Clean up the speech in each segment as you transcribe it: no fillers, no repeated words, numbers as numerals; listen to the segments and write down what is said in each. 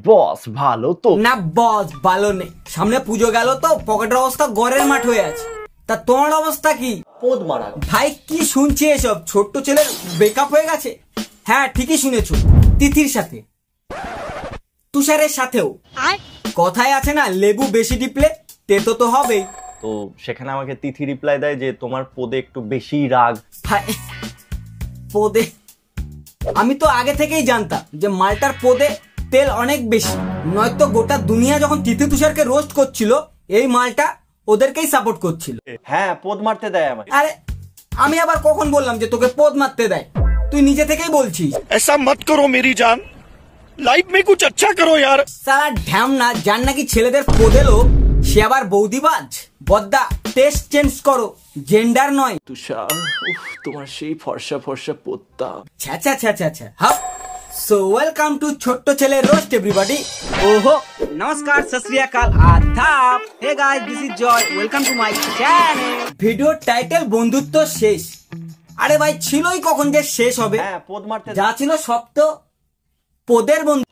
বস ভালো তো না বস ভালো নেই, সামনে পুজো গেল তো পকেটের অবস্থা গড়ের মাঠ হয়ে আছে। তা তোমার অবস্থা কি? পোদ মারা ভাই কি শুনছি এসব? ছোট্ট ছেলের ব্রেকআপ হয়ে গেছে? হ্যাঁ ঠিকই শুনেছো, তিথির সাথে, তুষারের সাথেও। কথায় আছে না, লেবু বেশি টিপলে তেতো তো হবেই। তো সেখানে আমাকে তিথি রিপ্লাই দেয় যে তোমার পোদে একটু বেশি রাগ। পোদে আমি তো আগে থেকেই জানতাম যে মালটার পোদে তেল অনেক বেশি, নয়তো গোটা দুনিয়া যখন তিথি তুষারকে রোস্ট করছিল এই মালটা ওদেরকেই সাপোর্ট করছিল। হ্যাঁ পোদ মারতে দেয় আমাকে। আরে আমি আবার কখন বললাম যে তোকে পোদ মারতে দেয়? তুই নিজে থেকেই বলছিস। ऐसा मत करो मेरी जान, लाइफ में कुछ अच्छा करो यार। সালা ঢ্যামনা, যার নাকি ছেলেদের পোদে লোক সে আবার বৌদিবাজ। বদ্দা টেস্ট চেঞ্জ করো, জেন্ডার নয়। তুষার তোমার সেই ফর্সা ফর্সা পোদটা। ছ্যা ছ্যা ছ্যা ছ্যা ছ্যা হাপ। সো ওয়েলকাম টু ছোট্ট ছেলে রোস্ট এভরিবডি। ওহো নমস্কার, সত শ্রী আকাল, আদাব। Hey guys, this is Joy, welcome to my channel. ভিডিওর টাইটেল বন্ধুত্ব শেষ। আরে ভাই ছিলই কখন যে শেষ হবে? হ্যাঁ পোদ মারতে যা ছিল সব তো পোদের বন্ধু।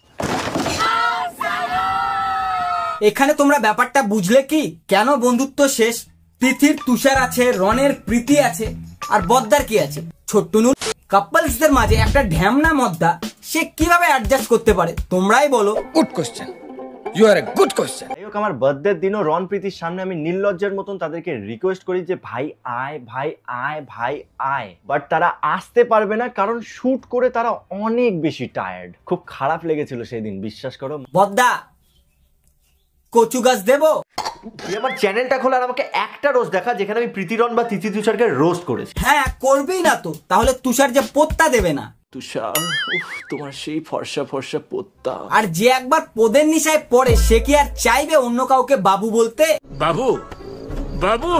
এখানে তোমরা ব্যাপারটা বুঝলে কি, কেন বন্ধুত্ব শেষ? তিথির তুষার আছে, রনের প্রীতি আছে, আর বদ্দার কি আছে? ছোট্টনুর। কাপলসদের মাঝে একটা ঢ্যামনা মদ্দা, সে কিভাবে অ্যাডজাস্ট করতে পারে? তোমরাই বলো। Good question, you are a good question. আমার বার্থডের দিনও রন প্রীতির সামনে আমি নির্লজ্জের মতন তাদেরকে রিকোয়েস্ট করি যে ভাই আয় ভাই আয় ভাই আয়, বাট তারা আসতে পারবে না কারণ শুট করে তারা অনেক বেশি টায়ার্ড। খুব খারাপ লেগেছিল সেই দিন, বিশ্বাস করো। বদ্দা কচু গাছ দেবো? তুই আমার চ্যানেলটা খোলা আর আমাকে একটা রোস্ট দেখা যেখানে আমি প্রীতিরন বা তিথি তুষারকে রোস্ট করেছি। হ্যাঁ করবেই না তো, তাহলে তুষার যে পোদটা দেবে না। তুষার তোমার সেই ফর্সা ফর্সা পোদটা। আর যে একবার পোদের নিশায় পড়ে সে কি আর চাইবে অন্য কাউকে বাবু বলতে? बाबू बाबू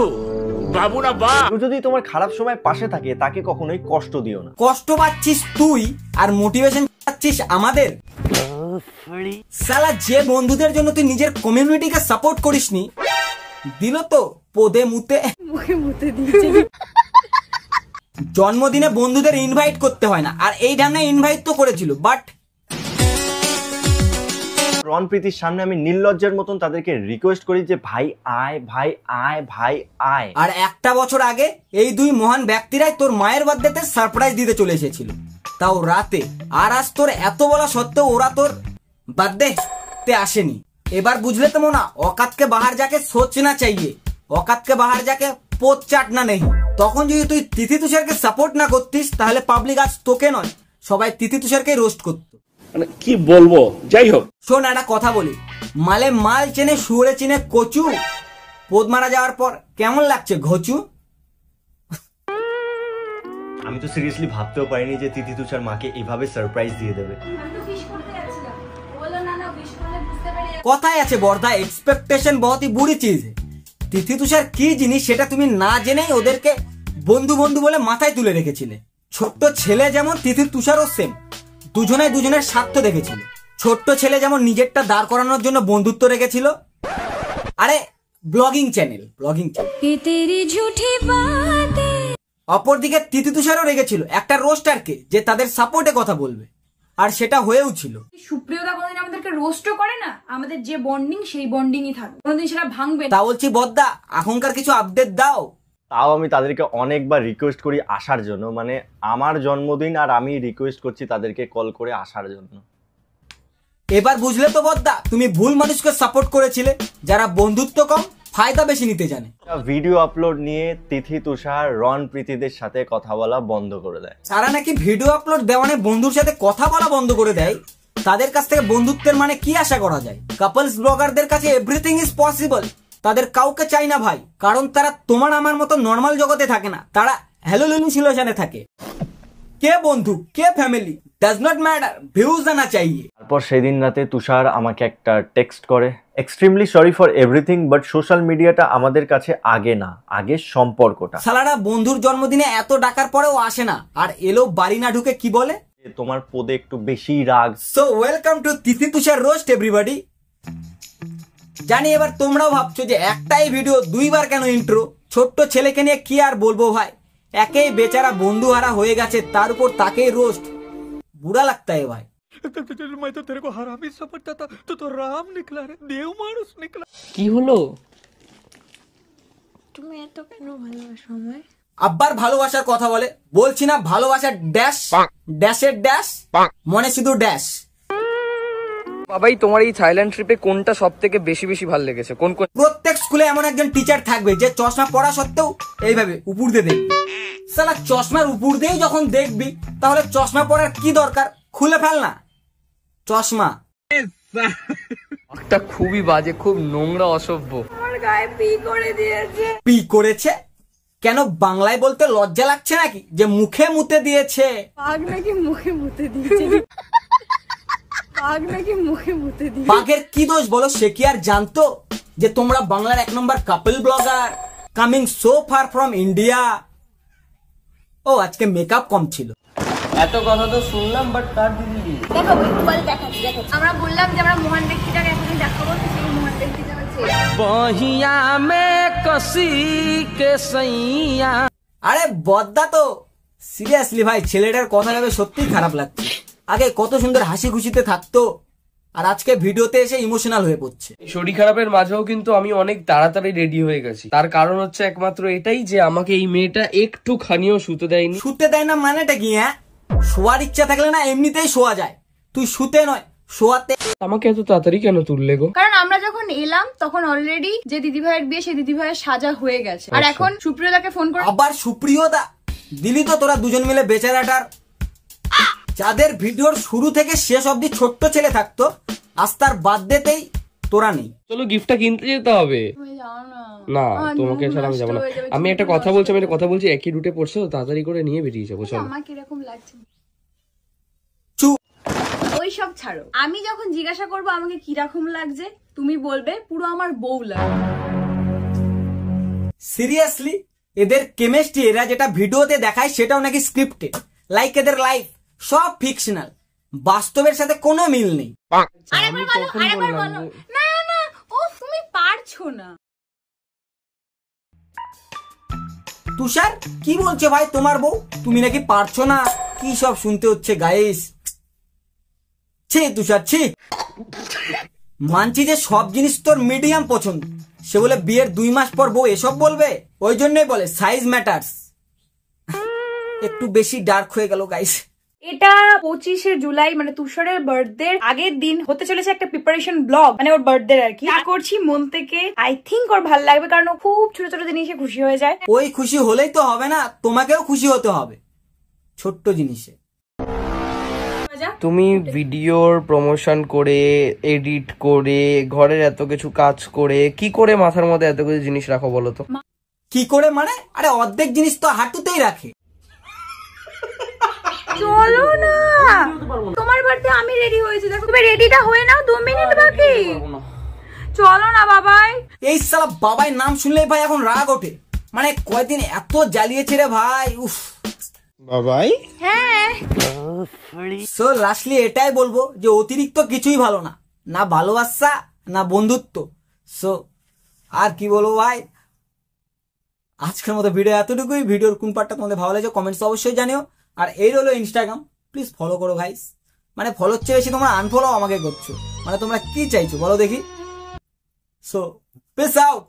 बाबू ना बा। যদি তোমার খারাপ সময় পাশে থাকে তাকে কখনোই কষ্ট দিও না। কষ্ট পাচ্ছিস তুই আর মোটিভেশন পাচ্ছিস আমাদের। সালা যে বন্ধুদের জন্য তুই নিজের কমিউনিটিকে সাপোর্ট করিসনি, দিল তো পোদে মুতে। জন্মদিনে বন্ধুদের ইনভাইট করতে হয় না, আর এই ঢামনা ইনভাইট তো করেছিল, বাট রন প্রীতির সামনে আমি নির্লজ্জের মতন তাদেরকে রিকোয়েস্ট করি যে ভাই আয় ভাই আয় ভাই আয়। আর একটা বছর আগে এই দুই মহান ব্যক্তিরাই তোর মায়ের বার্থডেতে সারপ্রাইজ দিতে চলে এসেছিল, তাও রাতে। আর আজ তোর এত বলা সত্ত্বেও ওরা তোর বার্থডে তে আসেনি। এবার বুঝলে তো মোনা, অকাতকে বাহার যাকে সোচনা চাইয়ে, অকাতকে বাহার যাকে পোদ চাটনা নেই। তখন যদি তুই তিথি তুষারকে সাপোর্ট না করতিস তাহলে পাবলিক আজ তোকে নয় সবাই তিথি তুষারকে রোস্ট করতো। মানে কি বলবো, যাই হোক। শোন একটা কথা বলি, মালে মাল চেনে শুয়োরে চেনে কচু। পোদ মারা যাওয়ার পর কেমন লাগছে ঘচু? আমি তো সিরিয়াসলি ভাবতেও পারিনি যে তিথি তুষার মাকে এভাবে সারপ্রাইজ দিয়ে দেবে। কথায় আছে বর্দা, এক্সপেকটেশন বহুত হি বুড়ি চিজ। তিথি তুষার কি জিনিস সেটা তুমি না জেনেই ওদেরকে বন্ধু বন্ধু বলে মাথায় তুলে রেখেছিলে। ছোট্ট ছেলে যেমন তিথি তুষারও সেম, দুজনে দুজনের স্বার্থ দেখেছিল। ছোট্ট ছেলে যেমন নিজেরটা দাঁড় করানোর জন্য বন্ধুত্ব রেখেছিল, আরে ব্লগিং চ্যানেল। অপরদিকে তিথি তুষারও রেখেছিল একটা রোস্টারকে যে তাদের সাপোর্টে কথা বলবে, আর সেটা হয়েও ছিল। সুপ্রিয়তা কোনদিন আমাদেরকে রোস্টও করে না, আমাদের যে বন্ডিং সেই বন্ডিংই থাকবে, কোনদিন সেটা ভাঙবে না। তা বলছি বদ্দা, এখনকার কিছু আপডেট দাও। তাও আমি তাদেরকে অনেকবার রিকোয়েস্ট করি আসার জন্য, মানে আমার জন্মদিন আর আমি রিকোয়েস্ট করছি তাদেরকে কল করে আসার জন্য। এবার বুঝলে তো বদ্দা, তুমি ভুল মানুষকে সাপোর্ট করেছিলে, যারা বন্ধুত্ব কম ফায়দা বেশি নিতে জানে। ভিডিও আপলোড নিয়ে তিথি তুষার রন প্রীতিদের সাথে কথা বলা বন্ধ করে দেয়। তারা নাকি ভিডিও আপলোড দেওয়ানে বন্ধুর সাথে কথা বলা বন্ধ করে দেয়। তাদের কাছ থেকে বন্ধুত্বের মানে কি আশা করা যায়? কাপলস ব্লগারদের কাছে এভরিথিং ইজ পসিবল। তাদের কাউকে চাই না ভাই, কারণ তারা তোমার আমার মতো নর্মাল জগতে থাকে না, তারা হ্যালোলিনুশিলেশনে থাকে। কে বন্ধু কে family does not matter, views আনা চাইয়ে। তারপর সেদিন রাতে তুষার আমাকে একটা টেক্সট করে, extremely sorry for everything but social মিডিয়াটা আমাদের কাছে আগে না, আগে সম্পর্কটা। সালারা বন্ধুর জন্মদিনে এত ডাকার পরেও আসে না, আর এলো বাড়ি না ঢুকে কি বলে, তোমার পোদে একটু বেশি রাগ। So welcome to Tithi Tushar roast everybody. জানি এবার তোমরাও ভাবছো যে একটাই ভিডিও দুইবার কেন ইন্ট্রো। ছোট্ট ছেলেকে নিয়ে কি আর বলবো ভাই, একেই বেচারা বন্ধু হারা হয়ে গেছে, তার উপর তাকেই রোস্ট, বুড়া লাগতা है भाई। मैं तो तेरे को हरामी समझता था, तो राम निकला रे, देव मानुस निकला। কি হলো? তুমি এত কেন ভালোবাসো আমায়? আব্বার ভালোবাসার কথা বলে, বলছি না ভালোবাসার ড্যাশ ড্যাশের ড্যাশ মনে শুধু ড্যাশ। বাবাই তোমার এই থাইল্যান্ড ট্রিপে কোনটা সবথেকে বেশি বেশি ভালো লেগেছে? কোন কোন? প্রত্যেক স্কুলে এমন একজন টিচার থাকবে যে চশমা পরা সত্ত্বেও এইভাবে উপর দিয়ে দেখবি। সালা চশমার উপর দিয়েই যখন দেখবি তাহলে চশমা পরার কি দরকার? খুলে ফেল না চশমা। একটা খুবই বাজে, খুব নোংরা, অসভ্য। আমার গায়ে পি করে দিয়েছে। পি করেছে? কেন বাংলায় বলতে লজ্জা লাগছে নাকি যে মুখে মুতে দিয়েছে? বাঘ নাকি মুখে মুতে দিয়েছে? বাঘ নাকি মুখে মুতে দিয়েছে? বাঘের কি দোষ বলো? সে কি আর জানতো যে তোমরা বাংলার 1 নম্বর couple blogger, coming so far from India. ও আজকে মেকআপ কম ছিল। এত কথা তো শুনলাম, বাট কার দিদি? দেখো বল দেখাচ্ছি দেখো। আমরা বললাম যে আমরা মহান ব্যক্তিটাকে এখন দেখাবো, তো সেই মহান ব্যক্তিটা হচ্ছে বহিয়া মে কসি কে সইয়া। আরে বদ্দা তো সিরিয়াসলি ভাই, ছেলেটার কথা ভেবে সত্যিই খারাপ লাগছে। আগে কত সুন্দর হাসি খুশিতে থাকতো, আর আজকে ভিডিওতে এসে ইমোশনাল হয়ে পড়ছে। শরীর খারাপের মাঝেও কিন্তু আমি অনেক তাড়াতাড়ি রেডি হয়ে গেছি। তার কারণ হচ্ছে একমাত্র এটাই যে আমাকে এই মেয়েটা একটু খানিও শুতে দেয়নি। শুতে দেয় না মানেটা কি? হ্যাঁ, শোয়ার ইচ্ছা থাকলে না এমনিতেই শোয়া যায়, তুই শুতে নয় শোয়াতে। আমাকে এত তাড়াতাড়ি কেন তুললে গো? কারণ আমরা যখন এলাম তখন অলরেডি যে দিদি ভাইয়ের বিয়ে সেই দিদি ভাইয়ের সাজা হয়ে গেছে, আর এখন সুপ্রিয়দাকে ফোন করে আবার সুপ্রিয়দা দিলি তো তোরা দুজন মিলে বেচারাটার। যাদের ভিডিওর শুরু থেকে শেষ অব্দি ছোট্ট ছেলে থাকতো, আজ তার বার্থডেতেই তোরা নেই। চলো গিফটটা কিনতে যেতে হবে। তুমি যাও না। না তোমাকে ছাড়া আমি যাবো না। আমি একটা কথা বলছি, আমি একটা কথা বলছি, একই রুটে পড়ছে তো, তাড়াতাড়ি করে নিয়ে বেরিয়ে যাবো। চলো। আমার কিরকম লাগছে? চুপ। ওই সব ছাড়ো, আমি যখন জিজ্ঞাসা করবো আমাকে কিরকম লাগছে, তুমি বলবে পুরো আমার বউ লাগে। সিরিয়াসলি এদের কেমিস্ট্রি এরা যেটা ভিডিওতে দেখায় সেটাও নাকি স্ক্রিপ্টেড। লাইক এদের লাইফ সব ফিকশনাল, বাস্তবের সাথে কোনো মিল নেই। আরেকবার বলো, আরেকবার বলো। না না, ও তুমি পারছো না। তুষার কি বলছে ভাই তোমার বউ? তুমি নাকি পারছো না? কি সব শুনতে হচ্ছে গাইস। ছি তুষার ছি। মানছি যে সব জিনিস তোর মিডিয়াম পছন্দ, সে বলে বিয়ের 2 মাস পর বউ এসব বলবে? ওই জন্যই বলে সাইজ ম্যাটার্স। একটু বেশি ডার্ক হয়ে গেল গাইস। এটা 25শে জুলাই মানে তুষারের বার্থডে আগের দিন হতে চলেছে একটা প্রিপারেশন ব্লগ, মানে ওর বার্থডে আর কি। করছি মন থেকে, আই থিঙ্ক ওর ভালো লাগবে, কারণ ও খুব ছোট ছোট জিনিসে খুশি হয়ে যায়। ওই খুশি হলেই তো হবে না, তোমাকেও খুশি হতে হবে ছোট্ট জিনিসে। তুমি ভিডিওর প্রমোশন করে, এডিট করে, ঘরের এত কিছু কাজ করে, কি করে মাথার মধ্যে এত কিছু জিনিস রাখো বলো তো? কি করে মানে? আরে অর্ধেক জিনিস তো হাঁটুতেই রাখে। চলো না, তোমার বার্থডে আমি রেডি হয়েছি, দেখো তুমি রেডিটা হয়ে নাও, 2 মিনিট বাকি। চলো না বাবাই। এই সালা বাবাই নাম শুনলেই ভাই এখন রাগ ওঠে। মানে কয়দিন এত জ্বালিয়েছে রে ভাই, উফ। বাবাই হ্যাঁ, সো লাস্টলি এটাই বলবো যে অতিরিক্ত কিছুই ভালো না, না ভালোবাসা না বন্ধুত্ব। সো আর কি বলবো ভাই, আজকের মতো ভিডিও এতটুকুই। ভিডিওর কোন পার্টটা তোমাদের ভালো লাগছে কমেন্টস অবশ্যই জানিও। আর এই হলো ইনস্টাগ্রাম, প্লিজ ফলো করো গাইস। মানে ফলোর চেয়ে বেশি তোমরা আনফলো আমাকে করছো, মানে তোমরা কি চাইছো বলো দেখি। So piece out.